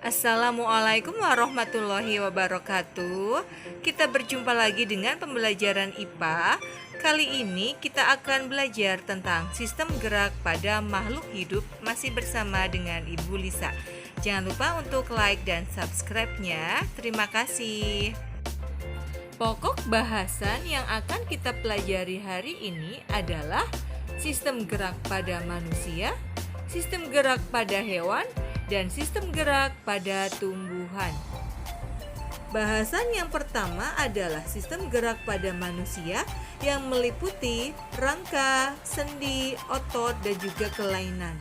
Assalamualaikum warahmatullahi wabarakatuh. Kita berjumpa lagi dengan pembelajaran IPA. Kali ini kita akan belajar tentang sistem gerak pada makhluk hidup, masih bersama dengan Ibu Lisa. Jangan lupa untuk like dan subscribe-nya. Terima kasih. Pokok bahasan yang akan kita pelajari hari ini adalah sistem gerak pada manusia, sistem gerak pada hewan, dan sistem gerak pada tumbuhan. Bahasan yang pertama adalah sistem gerak pada manusia yang meliputi rangka, sendi, otot, dan juga kelainan.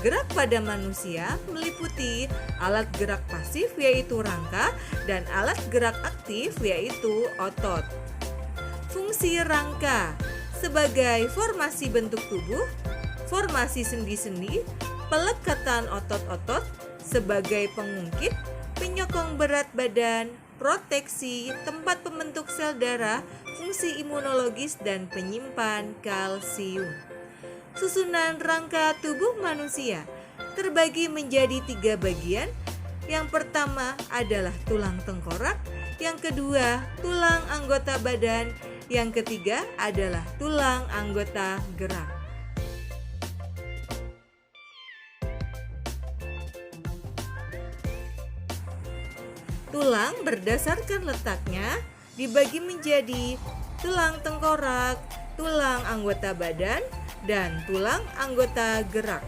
Gerak pada manusia meliputi alat gerak pasif yaitu rangka dan alat gerak aktif yaitu otot. Fungsi rangka sebagai formasi bentuk tubuh, formasi sendi-sendi, pelekatan otot-otot sebagai pengungkit, penyokong berat badan, proteksi, tempat pembentuk sel darah, fungsi imunologis, dan penyimpan kalsium. Susunan rangka tubuh manusia terbagi menjadi 3 bagian. Yang pertama adalah tulang tengkorak, yang kedua tulang anggota badan, yang ketiga adalah tulang anggota gerak. Tulang berdasarkan letaknya dibagi menjadi tulang tengkorak, tulang anggota badan, dan tulang anggota gerak.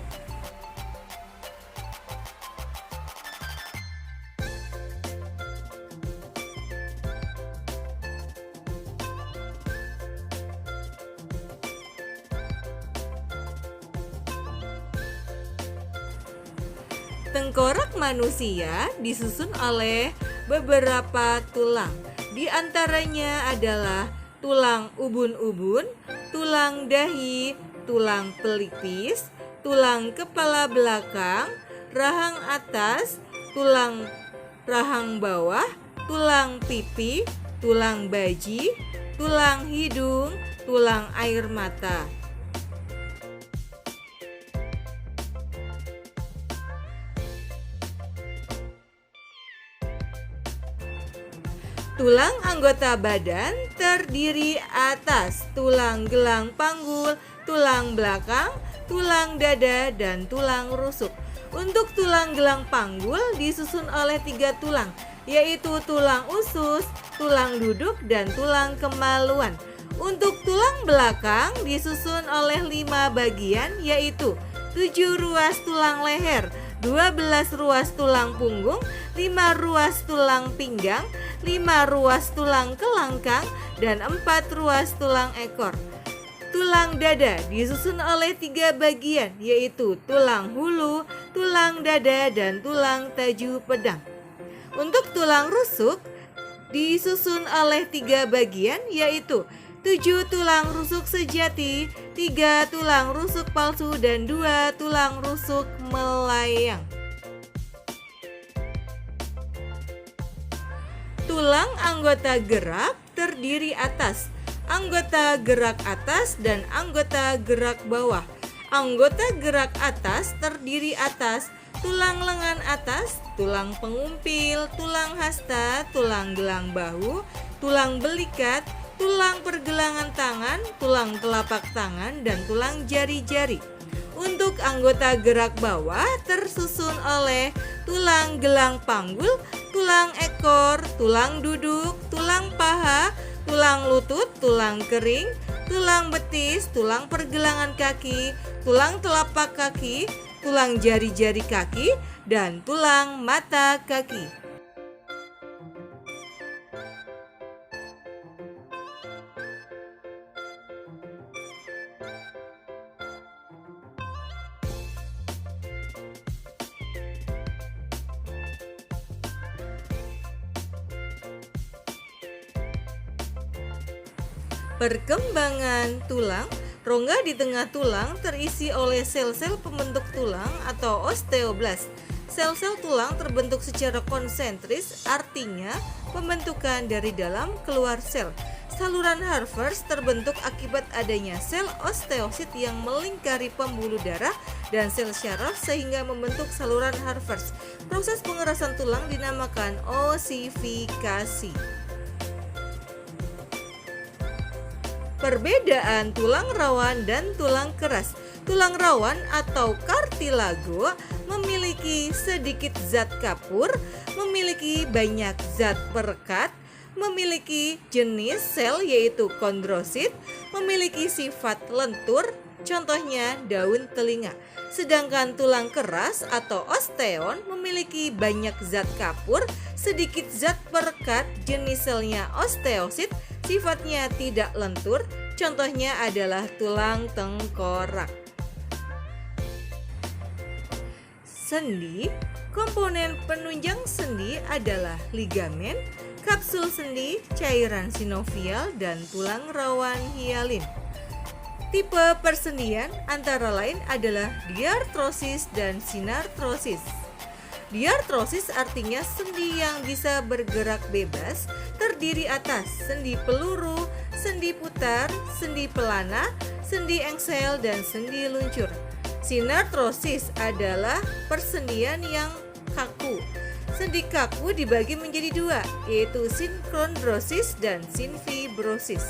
Tengkorak manusia disusun oleh beberapa tulang. Di antaranya adalah tulang ubun-ubun, tulang dahi, tulang pelipis, tulang kepala belakang, rahang atas, tulang rahang bawah, tulang pipi, tulang baji, tulang hidung, tulang air mata. Tulang anggota badan terdiri atas tulang gelang panggul, tulang belakang, tulang dada, dan tulang rusuk. Untuk tulang gelang panggul disusun oleh 3 tulang, yaitu tulang usus, tulang duduk, dan tulang kemaluan. Untuk tulang belakang disusun oleh 5 bagian, yaitu 7 ruas tulang leher, 12 ruas tulang punggung, 5 ruas tulang pinggang, 5 ruas tulang kelangkang, dan 4 ruas tulang ekor. Tulang dada disusun oleh 3 bagian, yaitu tulang hulu, tulang dada, dan tulang taju pedang. Untuk tulang rusuk disusun oleh 3 bagian, yaitu 7 tulang rusuk sejati, 3 tulang rusuk palsu, dan 2 tulang rusuk melayang. Tulang anggota gerak terdiri atas anggota gerak atas dan anggota gerak bawah. Anggota gerak atas terdiri atas tulang lengan atas, tulang pengumpil, tulang hasta, tulang gelang bahu, tulang belikat, tulang pergelangan tangan, tulang telapak tangan, dan tulang jari-jari. Untuk anggota gerak bawah tersusun oleh tulang gelang panggul, tulang ekor, tulang duduk, tulang paha, tulang lutut, tulang kering, tulang betis, tulang pergelangan kaki, tulang telapak kaki, tulang jari-jari kaki, dan tulang mata kaki. Perkembangan tulang. Rongga di tengah tulang terisi oleh sel-sel pembentuk tulang atau osteoblast. Sel-sel tulang terbentuk secara konsentris, artinya pembentukan dari dalam keluar sel. Saluran Harvers terbentuk akibat adanya sel osteosit yang melingkari pembuluh darah dan sel syaraf sehingga membentuk saluran Harvers. Proses pengerasan tulang dinamakan osifikasi. Perbedaan tulang rawan dan tulang keras. Tulang rawan atau kartilago memiliki sedikit zat kapur, memiliki banyak zat perekat, memiliki jenis sel yaitu kondrosit, memiliki sifat lentur, contohnya daun telinga. Sedangkan tulang keras atau osteon memiliki banyak zat kapur, sedikit zat perekat, jenis selnya osteosit, sifatnya tidak lentur, contohnya adalah tulang tengkorak. Sendi, komponen penunjang sendi adalah ligamen, kapsul sendi, cairan sinovial, dan tulang rawan hialin. Tipe persendian antara lain adalah diartrosis dan sinartrosis. Diartrosis artinya sendi yang bisa bergerak bebas, terdiri atas sendi peluru, sendi putar, sendi pelana, sendi engsel, dan sendi luncur. Sinartrosis adalah persendian yang kaku. Sendi kaku dibagi menjadi dua, yaitu sinkondrosis dan sinfibrosis.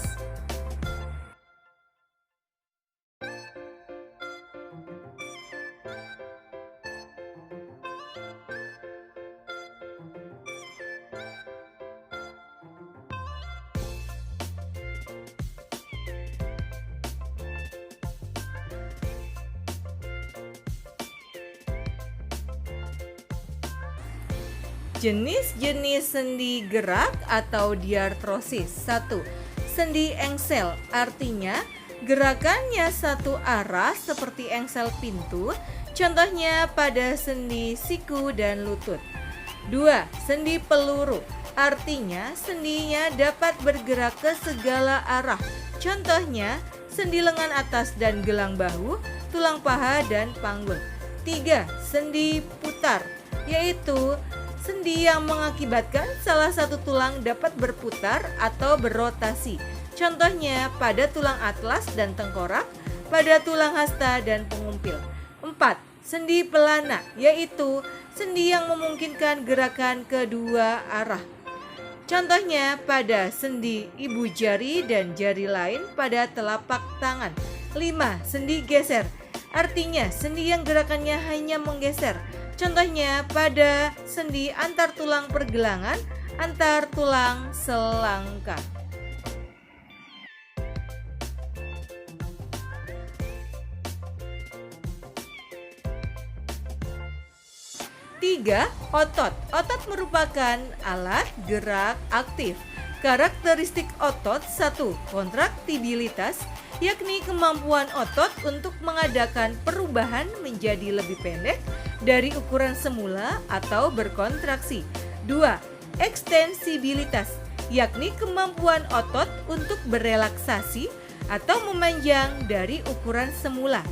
Jenis-jenis sendi gerak atau diartrosis. 1. Sendi engsel, artinya gerakannya satu arah seperti engsel pintu, contohnya pada sendi siku dan lutut. 2. Sendi peluru, artinya sendinya dapat bergerak ke segala arah, contohnya sendi lengan atas dan gelang bahu, tulang paha dan panggul. 3. Sendi putar, yaitu sendi yang mengakibatkan salah satu tulang dapat berputar atau berotasi. Contohnya pada tulang atlas dan tengkorak, pada tulang hasta dan pengumpil. 4. Sendi pelana, yaitu sendi yang memungkinkan gerakan kedua arah. Contohnya pada sendi ibu jari dan jari lain pada telapak tangan. 5. Sendi geser, artinya sendi yang gerakannya hanya menggeser. Contohnya pada sendi antar tulang pergelangan, antar tulang selangkah. 3. Otot. Otot merupakan alat gerak aktif. Karakteristik otot. 1. Kontraktibilitas, yakni kemampuan otot untuk mengadakan perubahan menjadi lebih pendek dari ukuran semula atau berkontraksi. 2. Ekstensibilitas, yakni kemampuan otot untuk berelaksasi atau memanjang dari ukuran semula.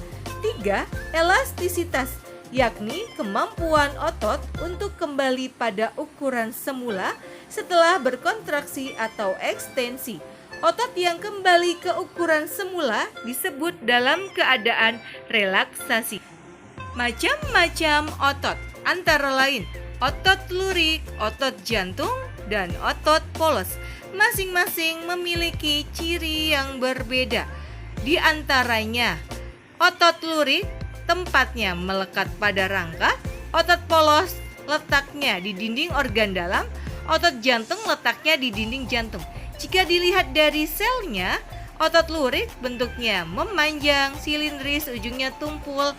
3. Elastisitas, yakni kemampuan otot untuk kembali pada ukuran semula setelah berkontraksi atau ekstensi. Otot yang kembali ke ukuran semula disebut dalam keadaan relaksasi. Macam-macam otot antara lain otot lurik, otot jantung, dan otot polos. Masing-masing memiliki ciri yang berbeda. Di antaranya, otot lurik tempatnya melekat pada rangka, otot polos letaknya di dinding organ dalam, otot jantung letaknya di dinding jantung. Jika dilihat dari selnya, otot lurik bentuknya memanjang, silindris, ujungnya tumpul,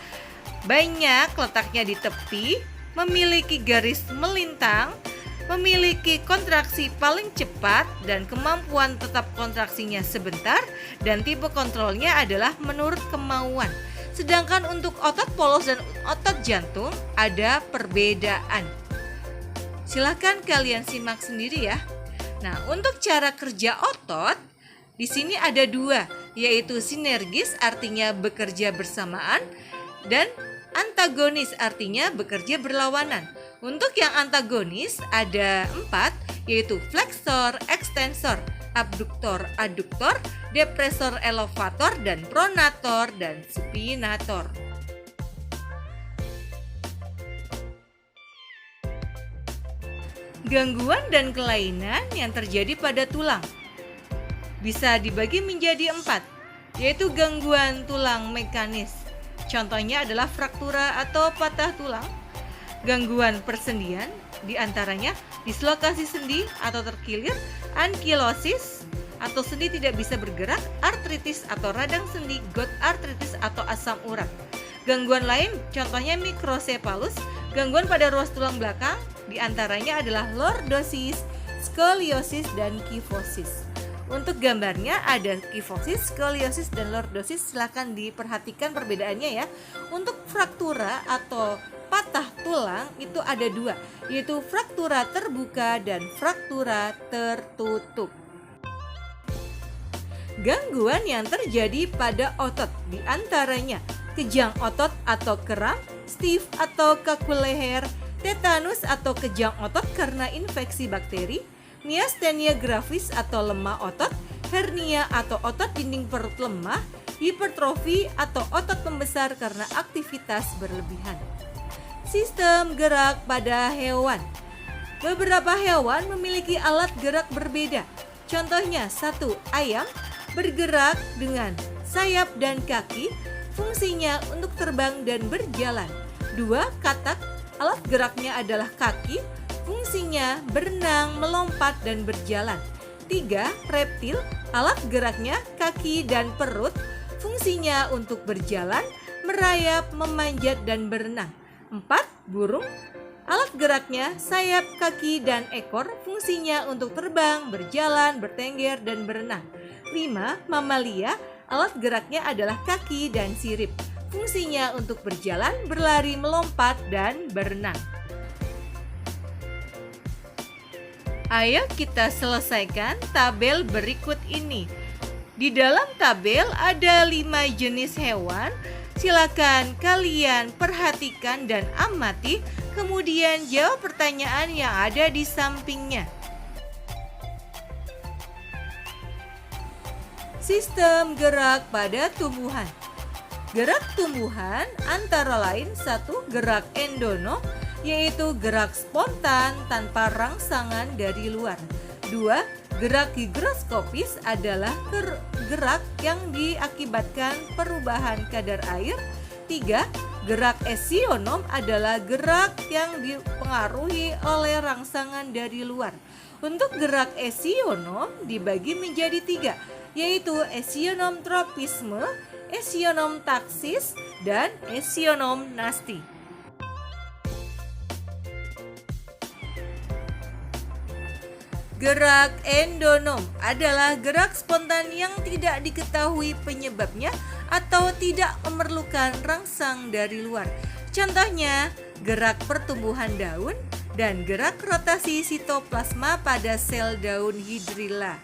banyak letaknya di tepi, memiliki garis melintang, memiliki kontraksi paling cepat dan kemampuan tetap kontraksinya sebentar, dan tipe kontrolnya adalah menurut kemauan. Sedangkan untuk otot polos dan otot jantung ada perbedaan. Silakan kalian simak sendiri ya. Nah, untuk cara kerja otot di sini ada dua, yaitu sinergis artinya bekerja bersamaan dan antagonis artinya bekerja berlawanan. Untuk yang antagonis ada 4, yaitu flexor, extensor abduktor, aduktor, depresor, elevator, dan pronator, dan supinator. Gangguan dan kelainan yang terjadi pada tulang bisa dibagi menjadi 4, yaitu gangguan tulang mekanis. Contohnya adalah fraktura atau patah tulang. Gangguan persendian, diantaranya dislokasi sendi atau terkilir, ankilosis atau sendi tidak bisa bergerak, artritis atau radang sendi, gout artritis atau asam urat. Gangguan lain contohnya mikrosepalus, gangguan pada ruas tulang belakang, diantaranya adalah lordosis, skoliosis, dan kifosis. Untuk gambarnya ada kifosis, skoliosis, dan lordosis. Silahkan diperhatikan perbedaannya ya. Untuk fraktura atau patah tulang itu ada 2, yaitu fraktura terbuka dan fraktura tertutup. Gangguan yang terjadi pada otot diantaranya kejang otot atau kram, stiff atau kaku leher, tetanus atau kejang otot karena infeksi bakteri, miastenia gravis atau lemah otot, hernia atau otot dinding perut lemah, hipertrofi atau otot membesar karena aktivitas berlebihan. Sistem gerak pada hewan. Beberapa hewan memiliki alat gerak berbeda. Contohnya 1. Ayam bergerak dengan sayap dan kaki, fungsinya untuk terbang dan berjalan. 2. Katak, alat geraknya adalah kaki, fungsinya berenang, melompat, dan berjalan. 3. Reptil, alat geraknya kaki dan perut, fungsinya untuk berjalan, merayap, memanjat, dan berenang. 4. Burung, alat geraknya sayap, kaki, dan ekor, fungsinya untuk terbang, berjalan, bertengger, dan berenang. 5. Mamalia, alat geraknya adalah kaki dan sirip, fungsinya untuk berjalan, berlari, melompat, dan berenang. Ayo kita selesaikan tabel berikut ini. Di dalam tabel ada 5 jenis hewan. Silakan kalian perhatikan dan amati, kemudian jawab pertanyaan yang ada di sampingnya. Sistem gerak pada tumbuhan. Gerak tumbuhan antara lain 1. Gerak endonom, yaitu gerak spontan tanpa rangsangan dari luar. 2. Gerak higroskopis adalah gerak yang diakibatkan perubahan kadar air. 3. Gerak esionom adalah gerak yang dipengaruhi oleh rangsangan dari luar. Untuk gerak esionom dibagi menjadi 3, yaitu esionom tropisme, esionom taksis, dan esionom nasti. Gerak endonom adalah gerak spontan yang tidak diketahui penyebabnya atau tidak memerlukan rangsang dari luar. Contohnya, gerak pertumbuhan daun dan gerak rotasi sitoplasma pada sel daun hidrilla.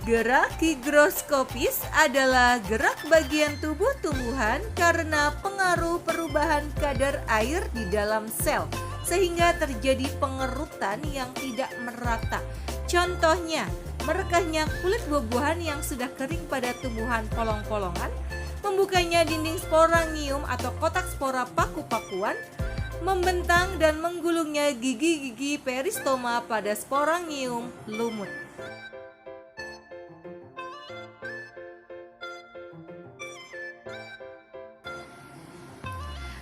Gerak higroskopis adalah gerak bagian tubuh tumbuhan karena pengaruh perubahan kadar air di dalam sel, sehingga terjadi pengerutan yang tidak merata. Contohnya, merekahnya kulit buah-buahan yang sudah kering pada tumbuhan polong-polongan, membukanya dinding sporangium atau kotak spora paku-pakuan, membentang dan menggulungnya gigi-gigi peristoma pada sporangium lumut.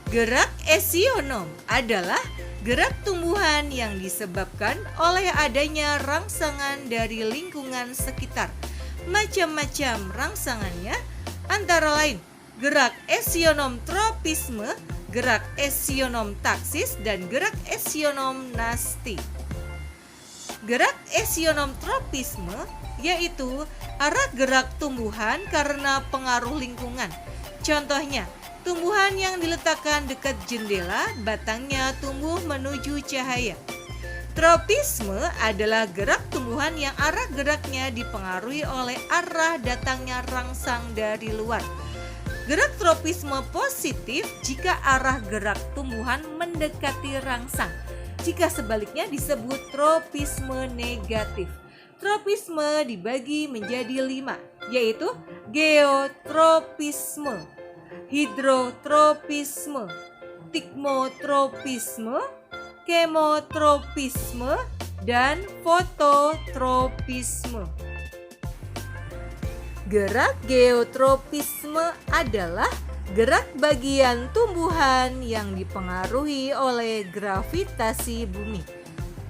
Gerak esionom adalah gerak tumbuhan yang disebabkan oleh adanya rangsangan dari lingkungan sekitar. Macam-macam rangsangannya antara lain gerak esionom tropisme, gerak esionom taksis, dan gerak esionom nasti. Gerak esionom tropisme yaitu arah gerak tumbuhan karena pengaruh lingkungan. Contohnya, tumbuhan yang diletakkan dekat jendela, batangnya tumbuh menuju cahaya. Tropisme adalah gerak tumbuhan yang arah geraknya dipengaruhi oleh arah datangnya rangsang dari luar. Gerak tropisme positif jika arah gerak tumbuhan mendekati rangsang. Jika sebaliknya disebut tropisme negatif. Tropisme dibagi menjadi 5, yaitu geotropisme, hidrotropisme, tikmotropisme, kemotropisme, dan fototropisme. Gerak geotropisme adalah gerak bagian tumbuhan yang dipengaruhi oleh gravitasi bumi.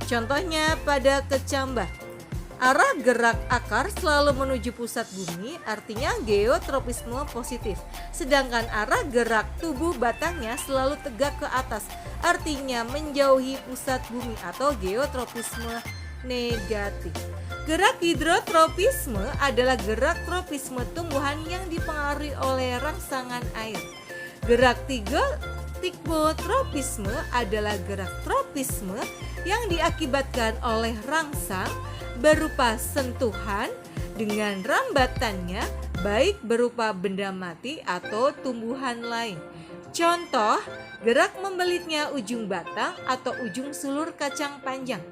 Contohnya pada kecambah, arah gerak akar selalu menuju pusat bumi, artinya geotropisme positif. Sedangkan arah gerak tubuh batangnya selalu tegak ke atas, artinya menjauhi pusat bumi atau geotropisme negatif. Gerak hidrotropisme adalah gerak tropisme tumbuhan yang dipengaruhi oleh rangsangan air. Gerak tikmotropisme adalah gerak tropisme yang diakibatkan oleh rangsang berupa sentuhan dengan rambatannya, baik berupa benda mati atau tumbuhan lain. Contoh, gerak membelitnya ujung batang atau ujung sulur kacang panjang.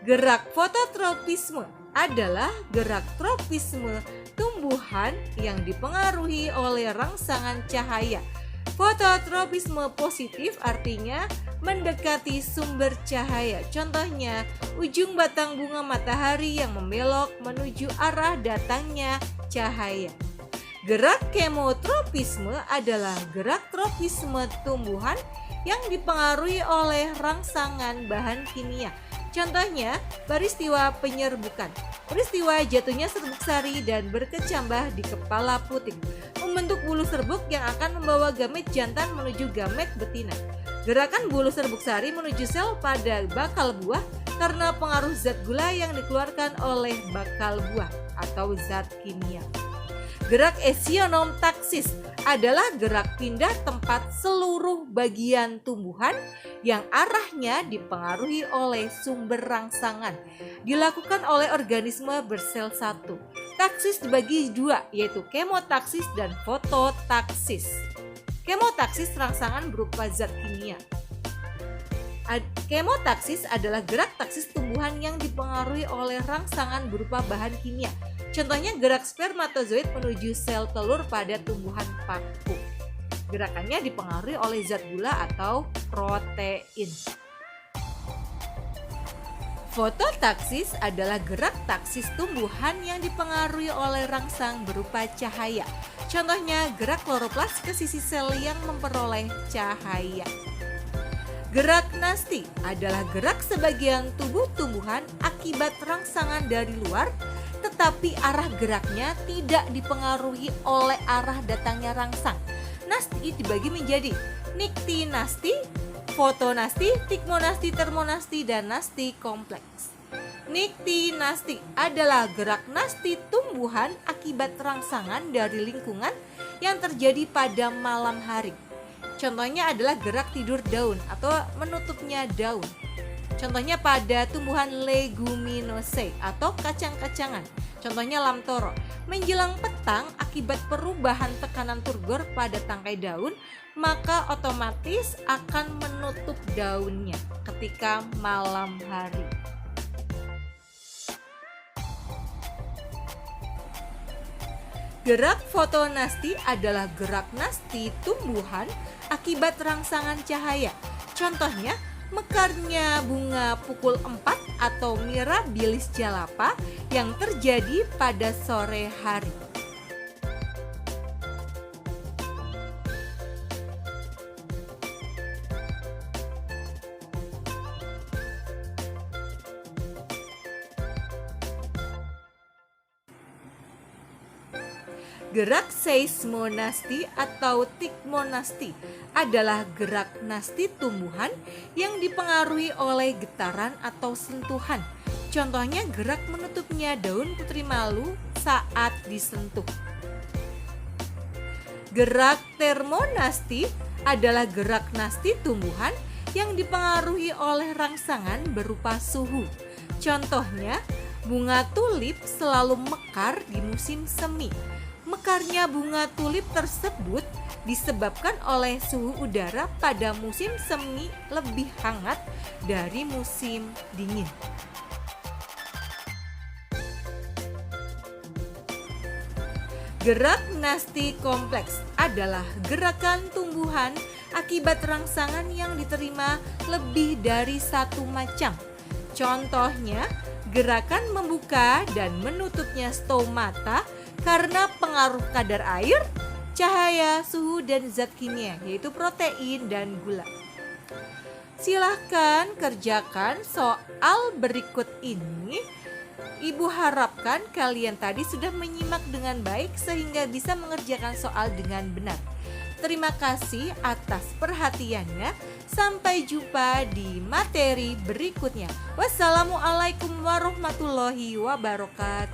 Gerak fototropisme adalah gerak tropisme tumbuhan yang dipengaruhi oleh rangsangan cahaya. Fototropisme positif artinya mendekati sumber cahaya. Contohnya, ujung batang bunga matahari yang membelok menuju arah datangnya cahaya. Gerak kemotropisme adalah gerak tropisme tumbuhan yang dipengaruhi oleh rangsangan bahan kimia. Contohnya, peristiwa penyerbukan. Peristiwa jatuhnya serbuk sari dan berkecambah di kepala puting, membentuk bulu serbuk yang akan membawa gamet jantan menuju gamet betina. Gerakan bulu serbuk sari menuju sel pada bakal buah karena pengaruh zat gula yang dikeluarkan oleh bakal buah atau zat kimia. Gerak esionomtaksis adalah gerak pindah tempat seluruh bagian tumbuhan yang arahnya dipengaruhi oleh sumber rangsangan. Dilakukan oleh organisme bersel satu. Taksis dibagi 2, yaitu kemotaksis dan fototaksis. Kemotaksis rangsangan berupa zat kimia. Kemotaksis adalah gerak taksis tumbuhan yang dipengaruhi oleh rangsangan berupa bahan kimia. Contohnya gerak spermatozoid menuju sel telur pada tumbuhan paku. Gerakannya dipengaruhi oleh zat gula atau protein. Fototaksis adalah gerak taksis tumbuhan yang dipengaruhi oleh rangsang berupa cahaya. Contohnya gerak kloroplas ke sisi sel yang memperoleh cahaya. Gerak nasti adalah gerak sebagian tubuh tumbuhan akibat rangsangan dari luar, tetapi arah geraknya tidak dipengaruhi oleh arah datangnya rangsang. Nasti dibagi menjadi niktinasti, fotonasti, tikmonasti, termonasti, dan nasti kompleks. Niktinasti adalah gerak nasti tumbuhan akibat rangsangan dari lingkungan yang terjadi pada malam hari. Contohnya adalah gerak tidur daun atau menutupnya daun. Contohnya pada tumbuhan leguminosae atau kacang-kacangan. Contohnya lamtoro. Menjelang petang akibat perubahan tekanan turgor pada tangkai daun, maka otomatis akan menutup daunnya ketika malam hari. Gerak fotonasti adalah gerak nasti tumbuhan akibat rangsangan cahaya. Contohnya, mekarnya bunga pukul 4 atau mirabilis jalapa yang terjadi pada sore hari. Gerak seismonasti atau tikmonasti adalah gerak nasti tumbuhan yang dipengaruhi oleh getaran atau sentuhan. Contohnya gerak menutupnya daun putri malu saat disentuh. Gerak termonasti adalah gerak nasti tumbuhan yang dipengaruhi oleh rangsangan berupa suhu. Contohnya, bunga tulip selalu mekar di musim semi. Mekarnya bunga tulip tersebut disebabkan oleh suhu udara pada musim semi lebih hangat dari musim dingin. Gerak nasti kompleks adalah gerakan tumbuhan akibat rangsangan yang diterima lebih dari satu macam. Contohnya, gerakan membuka dan menutupnya stomata karena pengaruh kadar air, cahaya, suhu, dan zat kimia, yaitu protein dan gula. Silahkan kerjakan soal berikut ini. Ibu harapkan kalian tadi sudah menyimak dengan baik sehingga bisa mengerjakan soal dengan benar. Terima kasih atas perhatiannya. Sampai jumpa di materi berikutnya. Wassalamualaikum warahmatullahi wabarakatuh.